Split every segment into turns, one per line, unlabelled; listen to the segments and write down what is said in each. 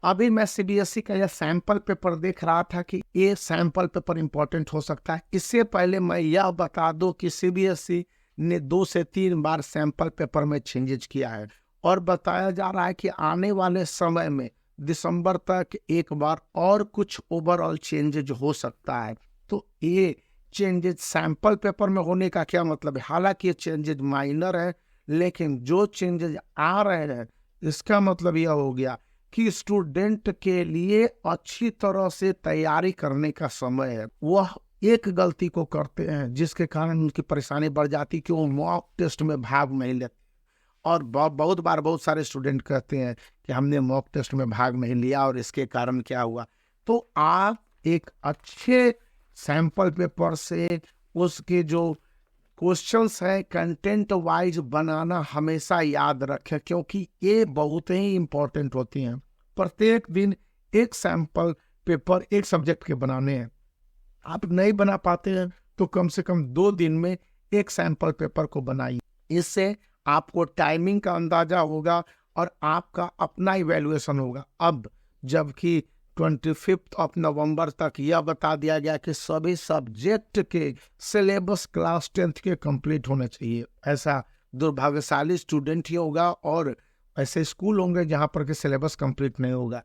अभी मैं सीबीएसई का यह सैंपल पेपर देख रहा था कि ये सैंपल पेपर इंपॉर्टेंट हो सकता है। इससे पहले मैं यह बता दूं कि सीबीएसई ने 2 से 3 बार सैंपल पेपर में चेंजेस किया है और बताया जा रहा है कि आने वाले समय में दिसंबर तक एक बार और कुछ ओवरऑल चेंजेज हो सकता है। तो ये चेंजेस सैंपल पेपर में होने का क्या मतलब है? हालांकि ये चेंजेस माइनर है, लेकिन जो चेंजेस आ रहे हैं इसका मतलब यह हो गया कि स्टूडेंट के लिए अच्छी तरह से तैयारी करने का समय है। वह एक गलती को करते हैं जिसके कारण उनकी परेशानी बढ़ जाती कि वो मॉक टेस्ट में भाग नहीं लेते। और बहुत बार बहुत सारे स्टूडेंट कहते हैं कि हमने मॉक टेस्ट में भाग नहीं लिया और इसके कारण क्या हुआ। तो आप एक अच्छे सैंपल पेपर से उसके जो क्वेश्चंस है कंटेंट वाइज बनाना हमेशा याद रखें, क्योंकि ये बहुत ही इंपॉर्टेंट होती हैं। प्रत्येक दिन एक सैंपल पेपर एक सब्जेक्ट के बनाने हैं। आप नहीं बना पाते हैं तो कम से कम 2 दिन में एक सैंपल पेपर को बनाइए। इससे आपको टाइमिंग का अंदाजा होगा और आपका अपना इवैल्यूएशन होगा। अब जबकि 25 नवंबर तक यह बता दिया गया कि सभी सब्जेक्ट के सिलेबस क्लास 10th के कंप्लीट होने चाहिए। ऐसा दुर्भाग्यशाली स्टूडेंट ही होगा और ऐसे स्कूल होंगे जहां पर के सिलेबस कंप्लीट नहीं होगा।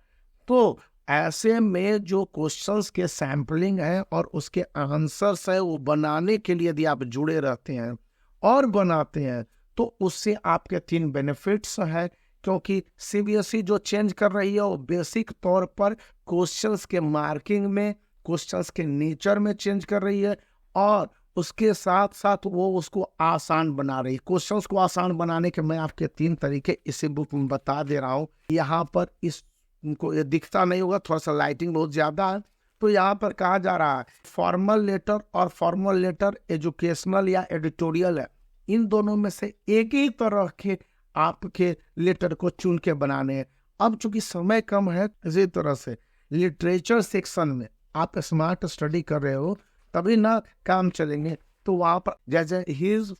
तो ऐसे में जो क्वेश्चंस के सैम्पलिंग है और उसके आंसर्स है वो बनाने के लिए यदि आप जुड़े रहते हैं और बनाते हैं तो उससे आपके 3 बेनिफिट्स हैं। क्योंकि सीबीएसई जो चेंज कर रही है वो बेसिक तौर पर क्वेश्चंस के मार्किंग में, क्वेश्चंस के नेचर में चेंज कर रही है और उसके साथ साथ वो उसको आसान बना रही है। क्वेश्चंस को आसान बनाने के मैं आपके 3 तरीके इसी बुक में बता दे रहा हूँ। यहाँ पर इसको ये दिखता नहीं होगा, थोड़ा सा लाइटिंग बहुत ज्यादा है। तो यहाँ पर कहा जा रहा है फॉर्मल लेटर और फॉर्मल लेटर एजुकेशनल या एडिटोरियल है, इन दोनों में से एक ही तरह के आपके लेटर को चुन के बनाने हैं। अब चूंकि समय कम है, इसी तरह से लिटरेचर सेक्शन में आप स्मार्ट स्टडी कर रहे हो तभी ना काम चलेंगे। तो वहां पर जैसे his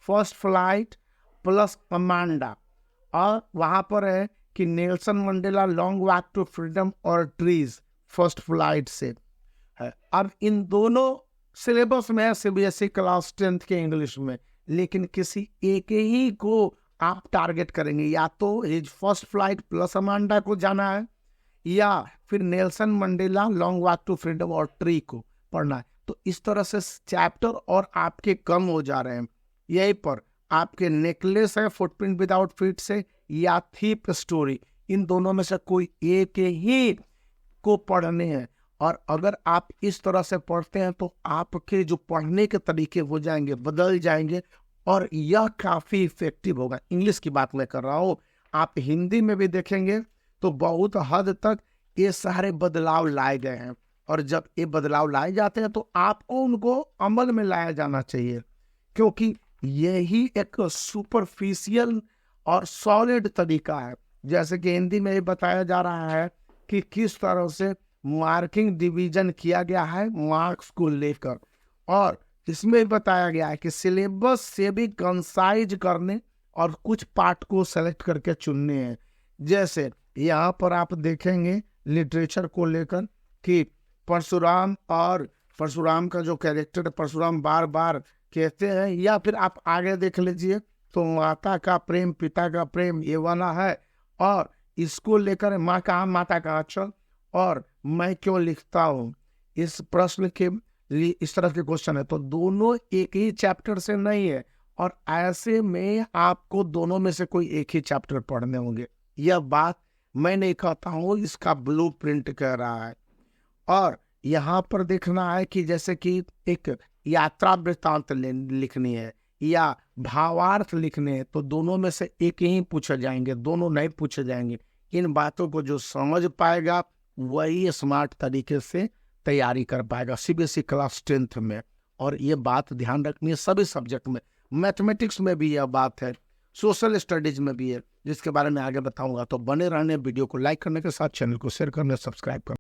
first flight plus Amanda, और वहां पर है कि Nelson Mandela long walk to freedom और ट्रीज फर्स्ट फ्लाइट से है। अब इन दोनों सिलेबस में है सीबीएसई क्लास 10th के इंग्लिश में, लेकिन किसी एक ही को आप टारगेट करेंगे। या तो his first flight plus Amanda को जाना है या फिर Nelson Mandela long walk to freedom और ट्री को पढ़ना है। तो इस तरह से चैप्टर और आपके कम हो जा रहे हैं। यही पर आपके नेकलेस है फुटप्रिंट विदाउट फीट से या थीप स्टोरी, इन दोनों में से कोई एक ही को पढ़ने हैं। और अगर आप इस तरह से पढ़ते हैं तो आपके जो पढ़ने के तरीके हो जाएंगे, बदल जाएंगे और यह काफी इफेक्टिव होगा। इंग्लिश की बात मैं कर रहा हूँ, आप हिंदी में भी देखेंगे तो बहुत हद तक ये सारे बदलाव लाए गए हैं। और जब ये बदलाव लाए जाते हैं तो आपको उनको अमल में लाया जाना चाहिए, क्योंकि यही एक सुपरफिशियल और सॉलिड तरीका है। जैसे कि हिंदी में ये बताया जा रहा है कि किस तरह से मार्किंग डिवीजन किया गया है मार्क्स को लेकर, और इसमें बताया गया है कि सिलेबस से भी कंसाइज करने और कुछ पार्ट को सेलेक्ट करके चुनने हैं। जैसे यहाँ पर आप देखेंगे लिटरेचर को लेकर कि परशुराम और परशुराम का जो कैरेक्टर परशुराम बार बार कहते हैं, या फिर आप आगे देख लीजिए तो माता का प्रेम पिता का प्रेम ये वाला है, और इसको लेकर माँ कहाँ माता का अचल और मैं क्यों लिखता हूँ, इस प्रश्न के लिए इस तरह के क्वेश्चन है। तो दोनों एक ही चैप्टर से नहीं है और ऐसे में आपको दोनों में से कोई एक ही चैप्टर पढ़ने होंगे। यह बात मैं नहीं कहता हूँ, इसका ब्लूप्रिंट कह रहा है। और यहाँ पर देखना है कि जैसे कि एक यात्रा वृत्तांत लिखनी है या भावार्थ लिखने हैं तो दोनों में से एक ही पूछे जाएंगे, दोनों नहीं पूछे जाएंगे। इन बातों को जो समझ पाएगा वही स्मार्ट तरीके से तैयारी कर पाएगा सीबीएसई क्लास 10th में। और ये बात ध्यान रखनी है सभी सब्जेक्ट में, मैथमेटिक्स में भी यह बात है, सोशल स्टडीज में भी है, जिसके बारे में आगे बताऊंगा। तो बने रहने, वीडियो को लाइक करने के साथ चैनल को शेयर करने, सब्सक्राइब करने।